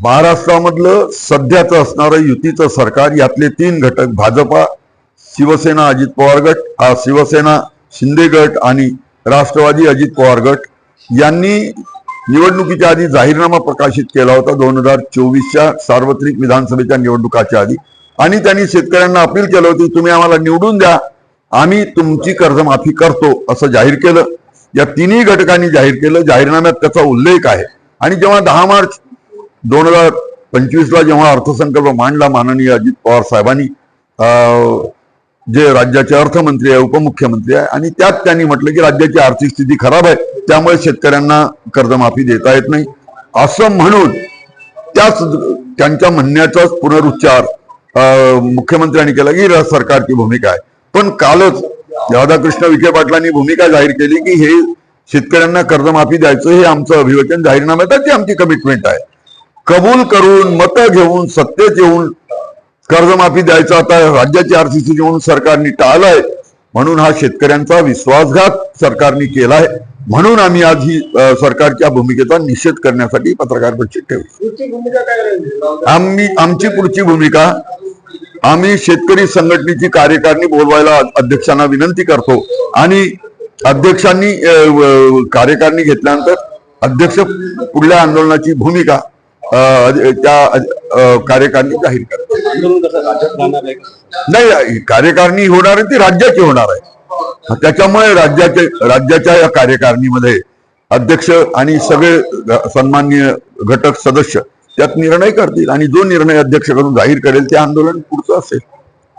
महाराष्ट्रामधलं सध्याचं असणारं युतीचं सरकार, यातले 3 घटक भाजपा, शिवसेना अजित पवार गट, शिवसेना शिंदे गट आणि राष्ट्रवादी अजित पवार गट यांनी निवडणुकीच्या आधी जाहीरनामा प्रकाशित केला होता 2024च्या सार्वत्रिक विधानसभेच्या निवडणुकाच्या आधी, आणि त्यांनी शेतकऱ्यांना अपील केलं होती, तुम्ही आम्हाला निवडून द्या, आम्ही तुमची कर्जमाफी करतो असं जाहीर केलं. या तिन्ही घटकांनी जाहीर केलं. जाहीरनाम्यात त्याचा उल्लेख आहे. आणि जेव्हा 10 मार्च 2025ला जेव्हा अर्थसंकल्प मांडला माननीय अजित पवार साहेबांनी, जे राज्याचे अर्थमंत्री आहे, उपमुख्यमंत्री आहे, आणि त्यात त्यांनी म्हटलं की राज्याची आर्थिक स्थिती खराब आहे, त्यामुळे शेतकऱ्यांना कर्जमाफी देता येत नाही असं म्हणून त्यांच्या म्हणण्याचाच पुनरुच्चार मुख्यमंत्र्यांनी केला की सरकारची भूमिका आहे. पण कालच राधाकृष्ण विखे पाटलांनी भूमिका जाहीर केली की हे शेतकऱ्यांना कर्जमाफी द्यायचं हे आमचं अभिवचन जाहीरनाम्यात आमची कमिटमेंट आहे. कबूल करून मतं घेऊन सत्तेत येऊन कर्जमाफी द्यायचं आता राज्याची आर्थिक स्थिती म्हणून सरकारने टाळलंय, म्हणून हा शेतकऱ्यांचा विश्वासघात सरकारने केलाय. म्हणून आम्ही आज ही सरकारच्या भूमिकेचा निषेध करण्यासाठी पत्रकार परिषद ठेवली. आमची पुढची भूमिका, आम्ही शेतकरी संघटनेची कार्यकारिणी बोलवायला अध्यक्षांना विनंती करतो आणि अध्यक्षांनी कार्यकारिणी घेतल्यानंतर अध्यक्ष पुढल्या आंदोलनाची भूमिका त्या कार्यकारिणी जाहीर करतात. नाही, कार्यकारिणी होणार आहे ती राज्याची होणार आहे. त्याच्यामुळे राज्याच्या या कार्यकारिणीमध्ये अध्यक्ष आणि सगळे सन्माननीय घटक सदस्य त्यात निर्णय करतील आणि जो निर्णय अध्यक्ष करून जाहीर करेल ते आंदोलन पुढचं असेल.